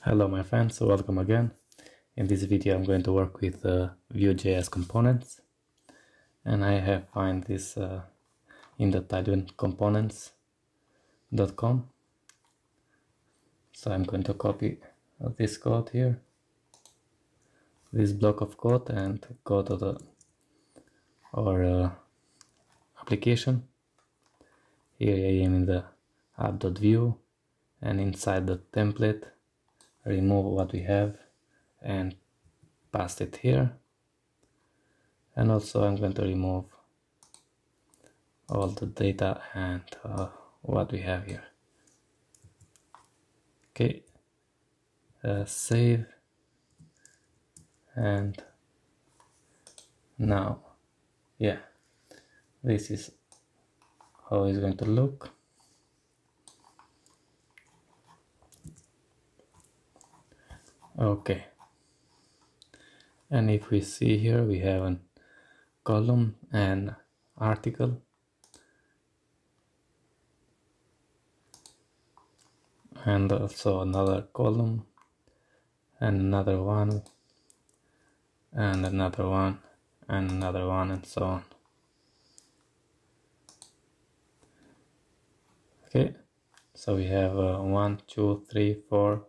Hello my friends, welcome again. In this video I'm going to work with Vue.js components, and I have find this in the title components.com. So I'm going to copy this code here, this block of code, and go to our application. Here I am in the app.vue, and inside the template remove what we have and paste it here. And also I'm going to remove all the data and what we have here. Okay, save, and now this is how it's going to look. Okay, and if we see here, we have a column and article, and also another column and another one and another one and another one, and so on. Okay, so we have 1, 2, 3, 4,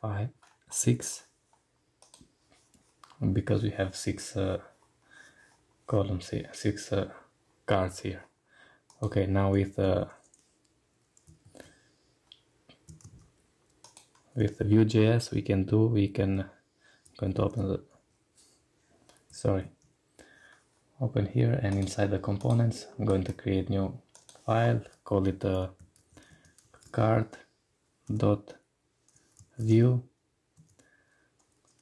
5, 6, because we have 6 columns here, 6 cards here. Okay, now with the Vue.js we can going to open here, and inside the components I'm going to create new file, call it card.vue,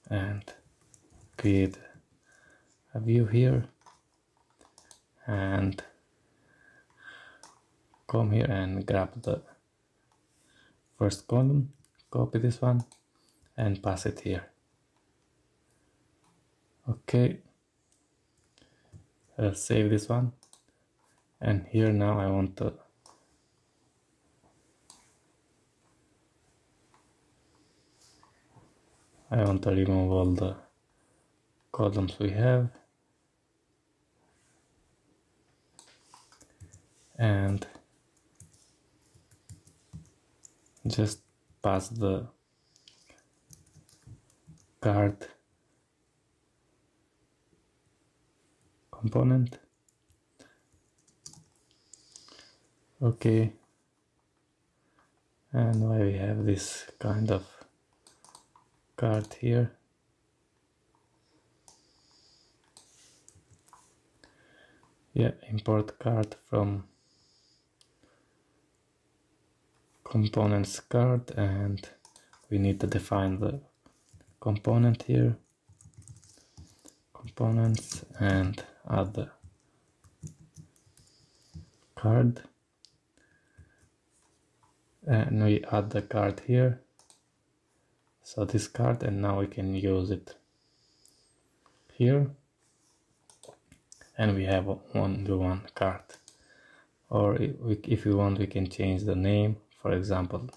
and create a view here, and come here and grab the first column, copy this one and pass it here. Okay, save this one, and here now I want to remove all the columns we have, and just pass the card component. Okay, and why we have this kind of card here. Import card from components card, and we need to define the component here, components, and add the card, and we add the card here, so this card, and now we can use it here, and we have one card. Or if we want, we can change the name, for example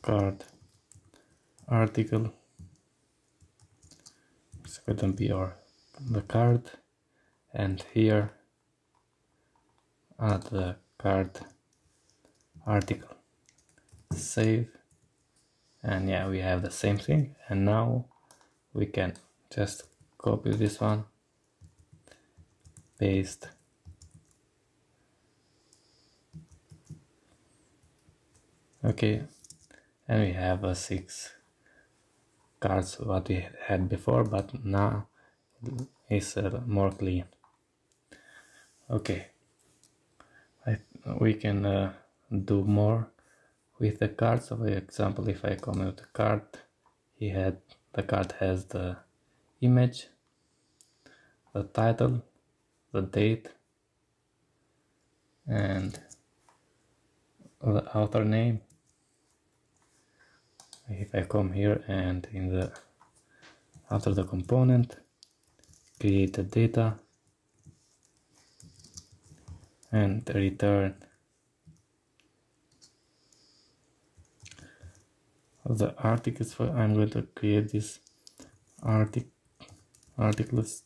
card article. It's going to be the card, and here add the card article. Save, and we have the same thing. And now we can just copy this one, paste, okay, and we have 6 cards what we had before, but now it's more clean. Okay, we can do more with the cards. For example, if I come with the card, the card has the image, the title, the date, and the author name. If I come here and after the component, create the data, and return the articles. For I'm going to create this articles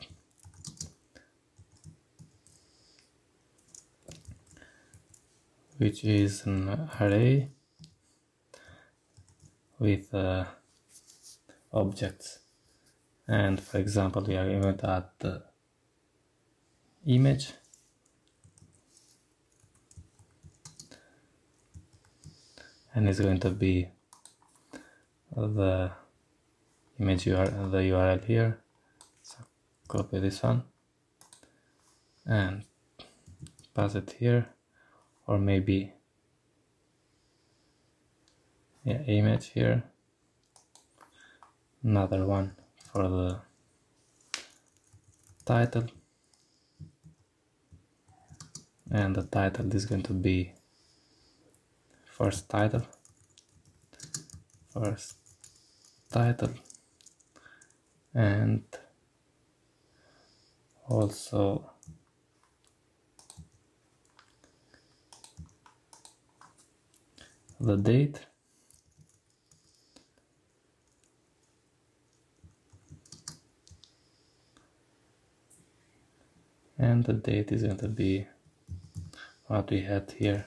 which is an array with objects, and for example we are going to add the image, and it's going to be the image URL, the URL here. So copy this one and pass it here, or maybe image here, another one for the title, and the title is going to be first title, and also the date, and the date is going to be what we had here.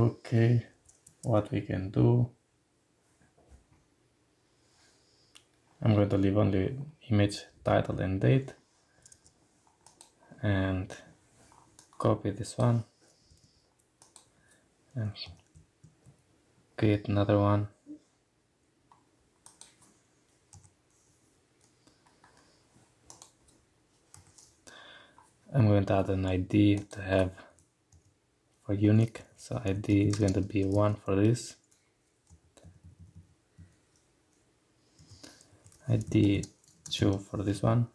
Okay, what we can do, I'm going to leave only image, title and date, and copy this one and create another one. I'm going to add an ID to have for unique, so ID is going to be 1 for this, ID 2 for this one,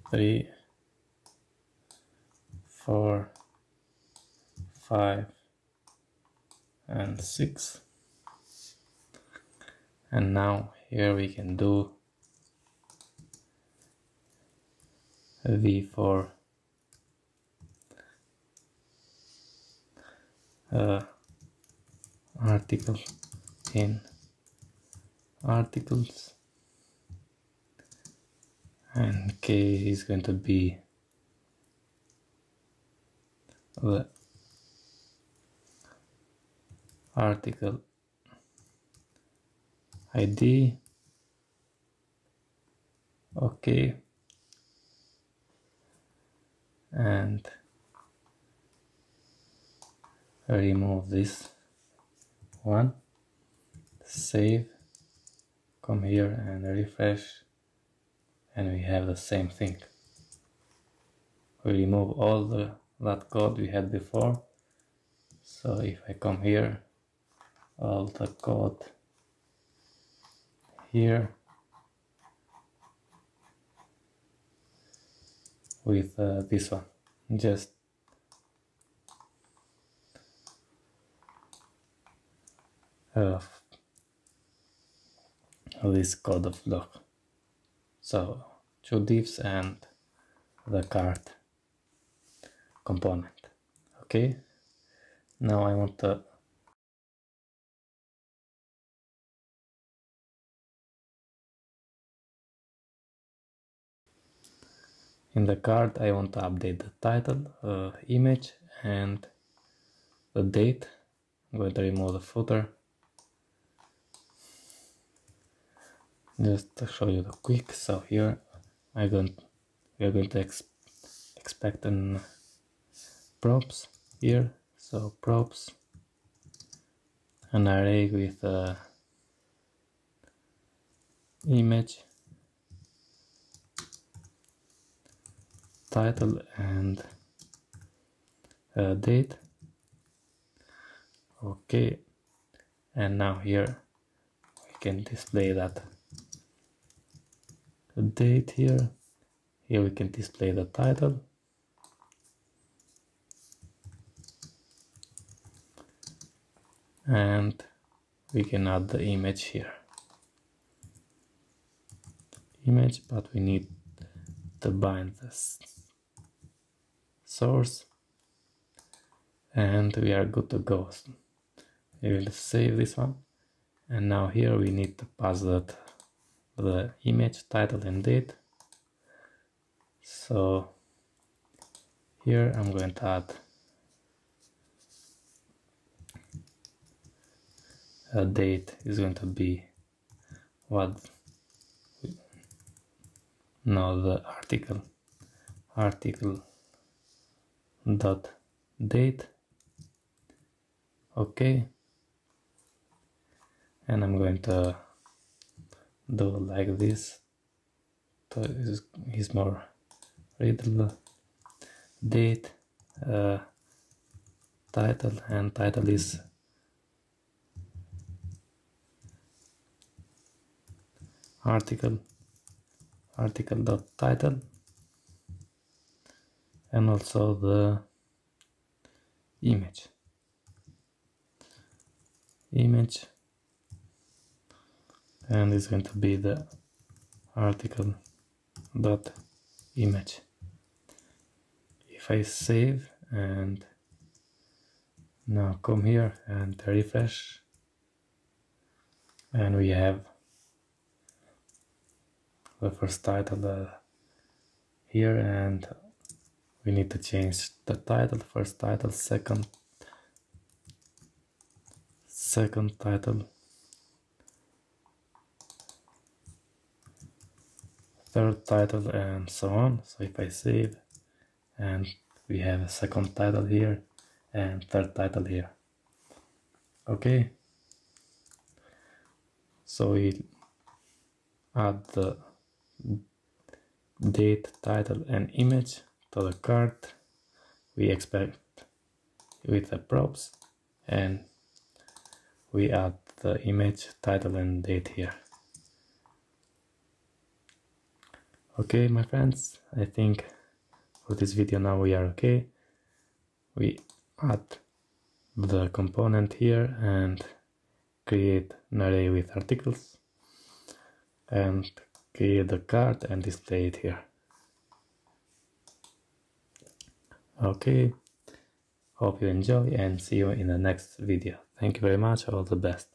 three, 4, 5 and 6. And now here we can do v4 article in articles, and k is going to be the article ID. Okay, and remove this one, save, come here and refresh, and we have the same thing. We remove all that code we had before. So if I come here, all the code here with this one, just this code of block. So 2 divs and the card component. Okay, now I want to in the card I want to update the title, image and the date. I'm going to remove the footer just to show you the quick. So here we are going to expect an props here. So props, an array with image, title and date. Okay, and now here we can display that a date here. Here we can display the title. And we can add the image here. Image, but we need to bind this source, and we are good to go. We will save this one, and now here we need to pass that the image, title and date. So here I'm going to add a date is going to be what the article dot date. Okay, and I'm going to do like this so it's more readable. Date, title, and title is article dot title, and also the image, and it's going to be the article dot image. If I save and now come here and refresh, and we have the first title here, and we need to change the title, first title, second title, third title, and so on. So if I save, and we have a second title here and third title here. Okay, so we add the date, title and image to the cart. We expect with the props, and we add the image, title and date here. Okay, my friends, I think for this video now we are okay. We add the component here and create an array with articles and create the card and display it here. Okay, hope you enjoy and see you in the next video. Thank you very much, all the best.